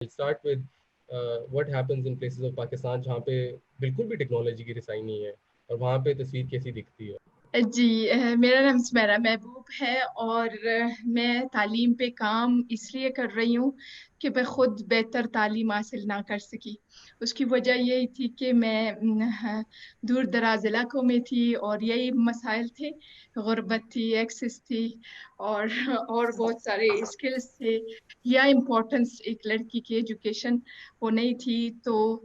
Start with what happens in places of Pakistan جہاں پہ بالکل بھی ٹیکنالوجی کی رسائی نہیں ہے اور وہاں پہ تصویر کیسی دکھتی ہے؟ جی میرا نام سمیرا محبوب ہے اور میں تعلیم پہ کام اس لیے کر رہی ہوں کہ میں خود بہتر تعلیم حاصل نہ کر سکی. اس کی وجہ یہی تھی کہ میں دور دراز علاقوں میں تھی اور یہی مسائل تھے. غربت تھی، ایکسس تھی اور بہت سارے اسکلز تھے یا امپورٹنس ایک لڑکی کی ایجوکیشن وہ نہیں تھی. تو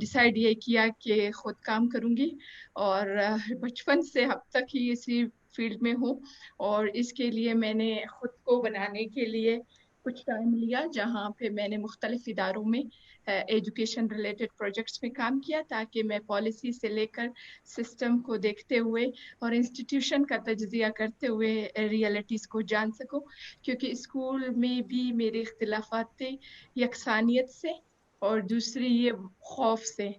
ڈیسائیڈ یہ کیا کہ خود کام کروں گی اور بچپن سے اب تک ہی اسی فیلڈ میں ہوں. اور اس کے لیے میں نے خود کو بنانے کے لیے کچھ ٹائم لیا جہاں پہ میں نے مختلف اداروں میں ایجوکیشن ریلیٹڈ پروجیکٹس میں کام کیا تاکہ میں پالیسی سے لے کر سسٹم کو دیکھتے ہوئے اور انسٹیٹیوشن کا تجزیہ کرتے ہوئے ریئلٹیز کو جان سکوں. کیونکہ اسکول میں بھی میرے اختلافات تھے یکسانیت سے اور دوسری یہ خوف سے.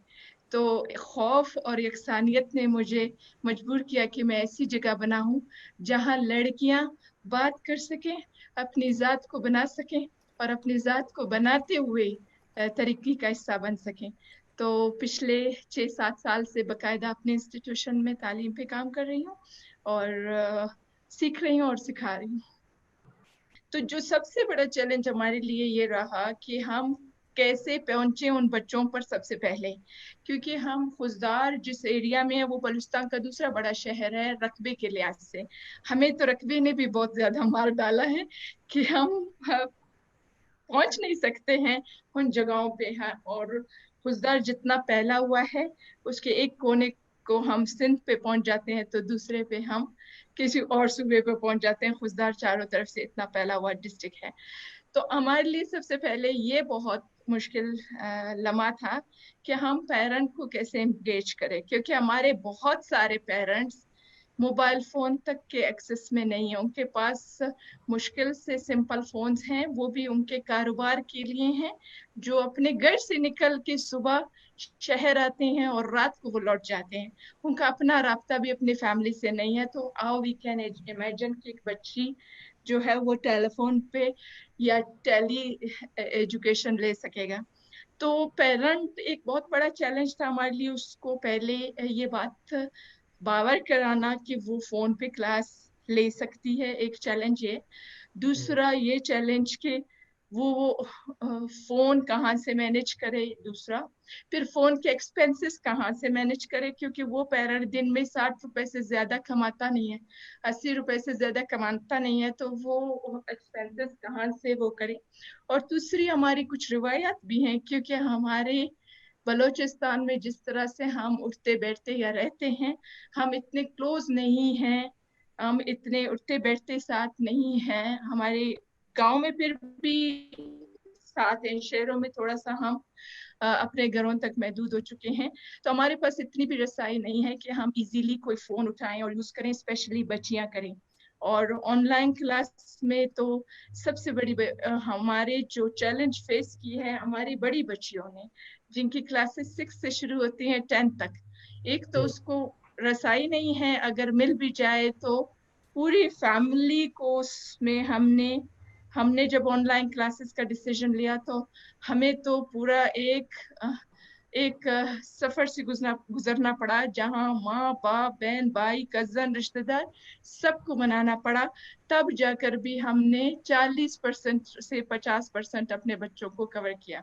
تو خوف اور یکسانیت نے مجھے مجبور کیا کہ میں ایسی جگہ بناؤں جہاں لڑکیاں بات کر سکیں، اپنی ذات کو بنا سکیں اور اپنی ذات کو بناتے ہوئے ترقی کا حصہ بن سکیں. تو پچھلے 6-7 سال سے باقاعدہ اپنے انسٹیٹیوشن میں تعلیم پہ کام کر رہی ہوں اور سیکھ رہی ہوں اور سکھا رہی ہوں. تو جو سب سے بڑا چیلنج ہمارے لیے یہ رہا کہ ہم کیسے پہنچے ان بچوں پر سب سے پہلے، کیونکہ ہم خضدار جس ایریا میں ہے وہ بلوچستان کا دوسرا بڑا شہر ہے رقبے کے لحاظ سے. ہمیں تو رقبے نے بھی بہت زیادہ مار ڈالا ہے کہ ہم پہنچ نہیں سکتے ہیں ان جگہوں پہ. اور خضدار جتنا پھیلا ہوا ہے اس کے ایک کونے کو ہم سندھ پہ پہنچ جاتے ہیں تو دوسرے پہ ہم کسی اور صوبے پہ پہنچ جاتے ہیں. خضدار چاروں طرف سے اتنا پھیلا ہوا ڈسٹرکٹ ہے. تو ہمارے لیے سب سے پہلے یہ بہت مشکل لمحہ تھا کہ ہم پیرنٹ کو کیسے انگیج کریں، کیونکہ ہمارے بہت سارے پیرنٹس موبائل فون تک کے ایکسس میں نہیں ہیں. ان کے پاس مشکل سے سمپل فونز ہیں، وہ بھی ان کے کاروبار کے لیے ہیں، جو اپنے گھر سے نکل کے صبح شہر آتے ہیں اور رات کو وہ لوٹ جاتے ہیں. ان کا اپنا رابطہ بھی اپنی فیملی سے نہیں ہے. تو وی کین امیجن کہ ایک بچی جو ہے وہ ٹیلی فون پہ یا ٹیلی ایجوکیشن لے سکے گا. تو پیرنٹ ایک بہت بڑا چیلنج تھا ہمارے لیے. اس کو پہلے یہ بات باور کرانا کہ وہ فون پہ کلاس لے سکتی ہے، ایک چیلنج ہے. دوسرا یہ چیلنج کہ وہ فون کہاں سے مینج کرے. دوسرا پھر فون کے ایکسپینسز کہاں سے مینج کرے، کیونکہ وہ پیرنٹ دن میں 60 روپے سے زیادہ کماتا نہیں ہے، 80 روپے سے زیادہ کماتا نہیں ہے. تو وہ ایکسپینسز کہاں سے وہ کرے. اور دوسری ہماری کچھ روایات بھی ہیں، کیونکہ ہمارے بلوچستان میں جس طرح سے ہم اٹھتے بیٹھتے یا رہتے ہیں ہم اتنے کلوز نہیں ہیں، ہم اتنے اٹھتے بیٹھتے ساتھ نہیں ہیں. ہمارے گاؤں میں پھر بھی ساتھ ہیں، شہروں میں تھوڑا سا ہم اپنے گھروں تک محدود ہو چکے ہیں. تو ہمارے پاس اتنی بھی رسائی نہیں ہے کہ ہم ایزیلی کوئی فون اٹھائیں اور یوز کریں، اسپیشلی بچیاں کریں. اور آن لائن کلاس میں تو سب سے بڑی ہمارے جو چیلنج فیس کی ہے ہماری بڑی بچیوں نے، جن کی کلاسز 6 سے شروع ہوتی ہیں 10 تک. ایک تو اس کو رسائی نہیں ہے، اگر مل بھی جائے تو پوری فیملی کو اس میں ہم نے جب آن لائن کلاسز کا ڈیسیژن لیا تو ہمیں تو پورا ایک سفر سے گزرنا پڑا جہاں ماں باپ بہن بھائی کزن رشتہ دار سب کو منانا پڑا. تب جا کر بھی ہم نے 40% سے 50% اپنے بچوں کو کور کیا.